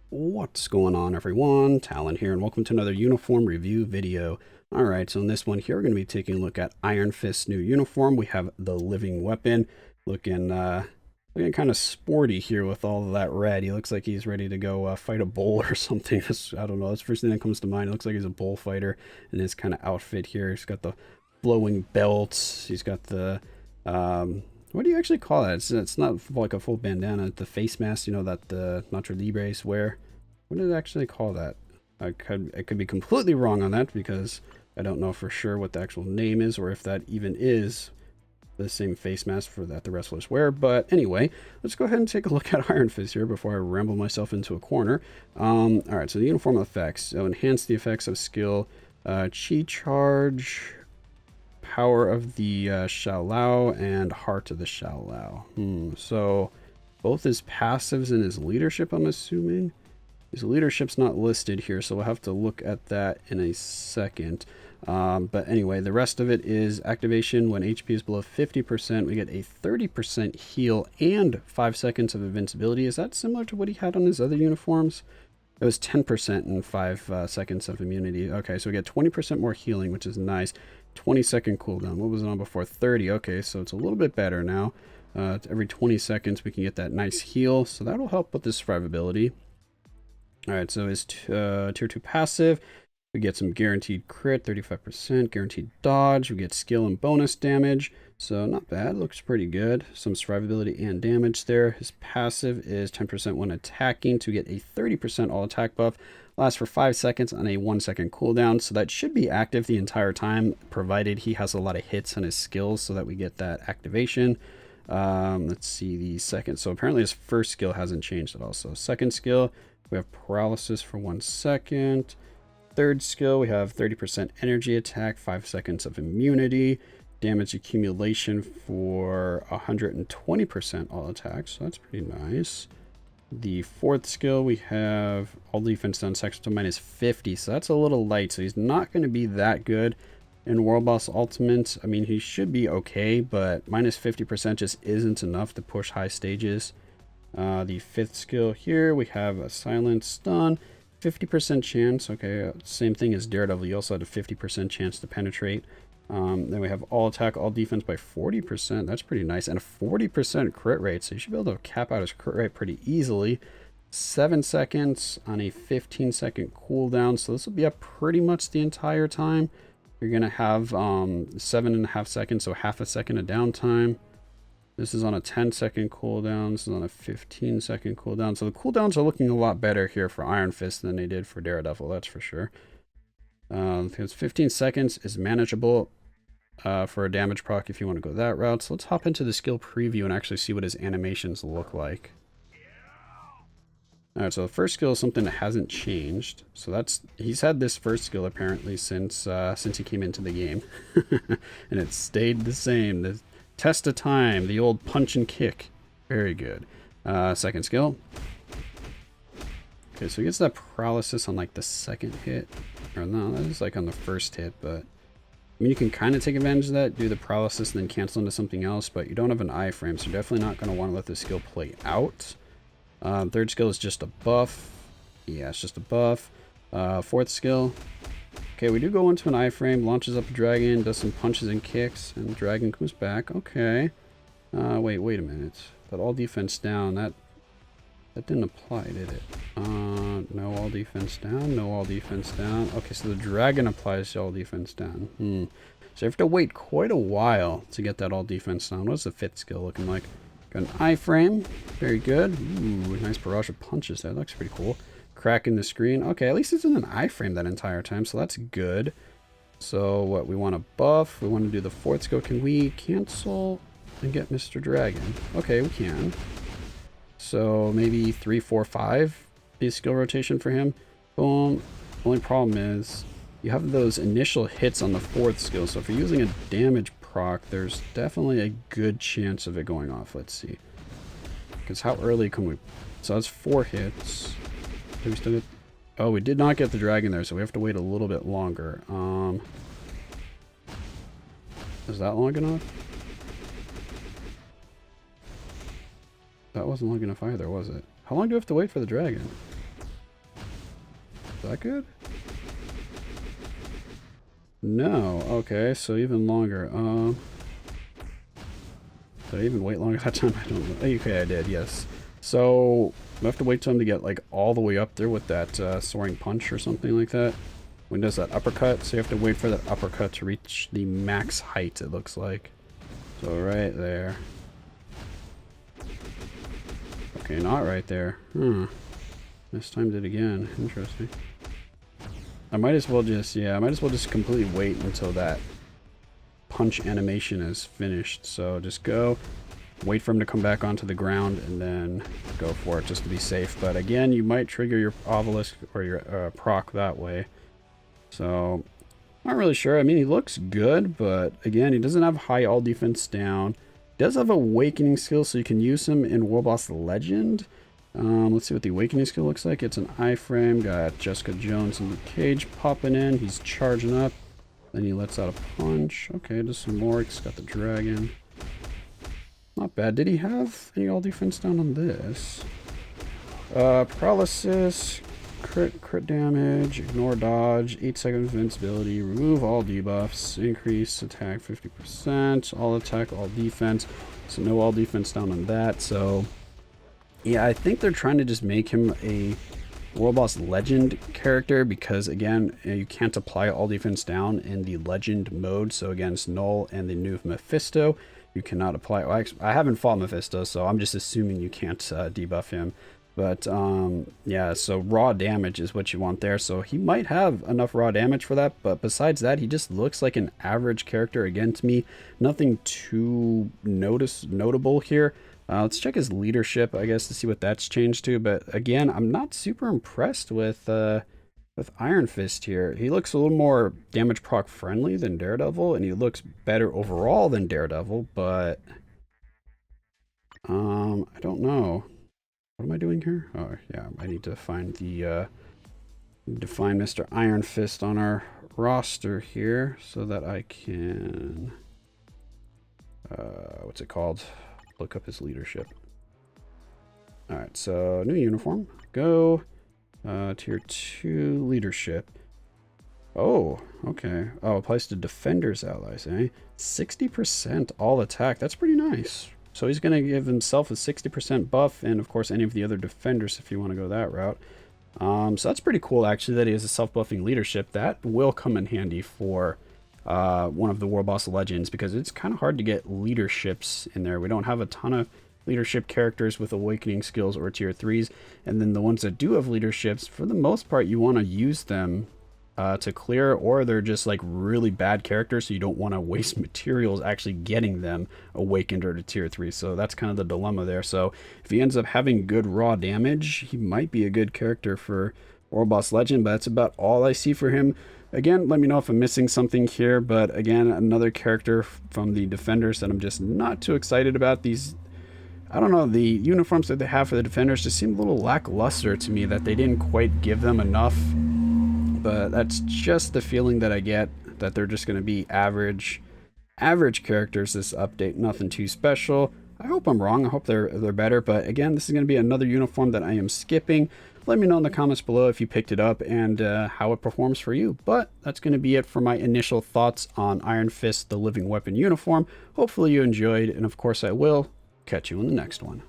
What's going on, everyone? Talen here, and welcome to another uniform review video. Alright, so in this one here, we're going to be taking a look at Iron Fist's new uniform. We have the living weapon, looking kind of sporty here with all of that red. He looks like he's ready to go fight a bull or something. I don't know, that's the first thing that comes to mind. It looks like he's a bullfighter in this kind of outfit here. He's got the flowing belts. He's got the what do you actually call that? It's not like a full bandana. The face mask, you know, that the Nacho Libres wear. What did it actually call that? I could be completely wrong on that because I don't know for sure what the actual name is or if that even is the same face mask for that the wrestlers wear. But anyway, let's go ahead and take a look at Iron Fist here before I ramble myself into a corner. All right, so the uniform effects. So enhance the effects of skill, chi charge, power of the Xiao and heart of the Xiao. So both his passives and his leadership, I'm assuming. His leadership's not listed here, so we'll have to look at that in a second. But anyway, the rest of it is activation. When HP is below 50%, we get a 30% heal and 5 seconds of invincibility. Is that similar to what he had on his other uniforms? It was 10% and 5 seconds of immunity. Okay, so we get 20% more healing, which is nice. 20-second cooldown. What was it on before? 30. Okay, so it's a little bit better now. Every 20 seconds, we can get that nice heal, so that'll help with the survivability. All right, so his tier 2 passive, we get some guaranteed crit, 35%, guaranteed dodge, we get skill and bonus damage, so not bad, looks pretty good. Some survivability and damage there. His passive is 10% when attacking to get a 30% all attack buff, lasts for 5 seconds on a 1-second cooldown, so that should be active the entire time, provided he has a lot of hits on his skills so that we get that activation. Let's see the second, so apparently his first skill hasn't changed at all. So second skill, we have paralysis for 1 second. Third skill, we have 30% energy attack, 5 seconds of immunity, damage accumulation for 120% all attacks. So that's pretty nice. The fourth skill, we have all defense done, section to minus 50. So that's a little light. So he's not going to be that good in World Boss Ultimate. I mean, he should be okay, but minus 50% just isn't enough to push high stages. The fifth skill here, we have a silent stun, 50% chance. Okay, same thing as Daredevil. You also had a 50% chance to penetrate. Then we have all attack, all defense by 40%. That's pretty nice. And a 40% crit rate. So you should be able to cap out his crit rate pretty easily. 7 seconds on a 15-second cooldown. So this will be up pretty much the entire time. You're going to have 7.5 seconds, so half a second of downtime. This is on a 10-second cooldown. This is on a 15-second cooldown. So the cooldowns are looking a lot better here for Iron Fist than they did for Daredevil, that's for sure. Because 15 seconds is manageable for a damage proc if you want to go that route. So let's hop into the skill preview and actually see what his animations look like. Alright, so the first skill is something that hasn't changed. So he's had this first skill apparently since he came into the game. And it stayed the same. The test of time, the old punch and kick. Very good. Second skill. Okay, so he gets that paralysis on like the second hit. Or no, that is like on the first hit, but I mean, you can kind of take advantage of that, do the paralysis and then cancel into something else, but you don't have an iframe, so you're definitely not going to want to let the skill play out. Third skill is just a buff. Yeah, it's just a buff. Fourth skill. Okay, we do go into an iframe, launches up a dragon, does some punches and kicks, and the dragon comes back. Okay. Wait a minute. That all defense down, that didn't apply, did it? No all defense down, no all defense down. Okay, so the dragon applies to all defense down. So you have to wait quite a while to get that all defense down. What's the fifth skill looking like? Got an iframe. Very good. Ooh, nice barrage of punches there. That looks pretty cool. Cracking the screen. Okay, at least it's in an iframe that entire time, so that's good. So what, we want to buff. We want to do the fourth skill. Can we cancel and get Mr. Dragon? Okay, we can. So maybe 3, 4, 5 be a skill rotation for him. Boom. Only problem is you have those initial hits on the fourth skill. So if you're using a damage proc, there's definitely a good chance of it going off. Let's see. Because how early can we... So that's 4 hits. Did we still get... Oh, we did not get the dragon there, so we have to wait a little bit longer. Is that long enough? That wasn't long enough either, was it? How long do we have to wait for the dragon? that good? No. Okay, so even longer. Did I even wait longer that time? I don't know. Okay, I did, yes. So, I have to wait till him to get, like, all the way up there with that soaring punch or something like that. When does that uppercut? So you have to wait for that uppercut to reach the max height, it looks like. So right there. Okay, not right there. Mistimed it again. Interesting. I might as well just, yeah, I might as well just completely wait until that punch animation is finished. So just go, wait for him to come back onto the ground, and then go for it just to be safe. But again, you might trigger your obelisk or your proc that way. So, not really sure. I mean, he looks good, but again, he doesn't have high all defense down. He does have awakening skill, so you can use him in World Boss Legend. Let's see what the awakening skill looks like. It's an iframe. Got Jessica Jones and Luke Cage popping in. He's charging up. Then he lets out a punch. Okay, just some more. He's got the dragon. Not bad. Did he have any all defense down on this? Paralysis, crit damage, ignore dodge, 8 seconds invincibility, remove all debuffs, increase attack 50%, all attack, all defense. So no all defense down on that. So yeah, I think they're trying to just make him a World Boss Legend character because, again, you can't apply all defense down in the Legend mode. So against Null and the new Mephisto, you cannot apply. Well, I haven't fought Mephisto, so I'm just assuming you can't debuff him. But yeah, so raw damage is what you want there. So he might have enough raw damage for that. But besides that, he just looks like an average character again to me. Nothing too notable here. Let's check his leadership, I guess, to see what that's changed to. But again, I'm not super impressed with Iron Fist here. He looks a little more damage proc friendly than Daredevil, and he looks better overall than Daredevil. But I don't know. What am I doing here? Oh yeah, I need to find the find Mr. Iron Fist on our roster here so that I can what's it called? Look up his leadership. Alright, so new uniform. Go. Tier 2 leadership. Oh, okay. Oh, applies to defenders allies, eh? 60% all attack. That's pretty nice. So he's going to give himself a 60% buff, and of course any of the other defenders if you want to go that route. So that's pretty cool actually that he has a self-buffing leadership. That will come in handy for one of the World Boss Legends because it's kind of hard to get leaderships in there. We don't have a ton of leadership characters with awakening skills or tier 3s, and then the ones that do have leaderships, for the most part you want to use them to clear, or they're just like really bad characters, so you don't want to waste materials actually getting them awakened or to tier 3. So that's kind of the dilemma there. So if he ends up having good raw damage, he might be a good character for World Boss Legend, but that's about all I see for him. Again, let me know if I'm missing something here, but again, another character from the Defenders that I'm just not too excited about. These, I don't know, the uniforms that they have for the Defenders just seem a little lackluster to me, that they didn't quite give them enough. But that's just the feeling that I get, that they're just going to be average characters this update, nothing too special. I hope I'm wrong. I hope they're better, but again, this is going to be another uniform that I am skipping. Let me know in the comments below if you picked it up and how it performs for you. But that's going to be it for my initial thoughts on Iron Fist, the Living Weapon uniform. Hopefully you enjoyed, and of course I will catch you in the next one.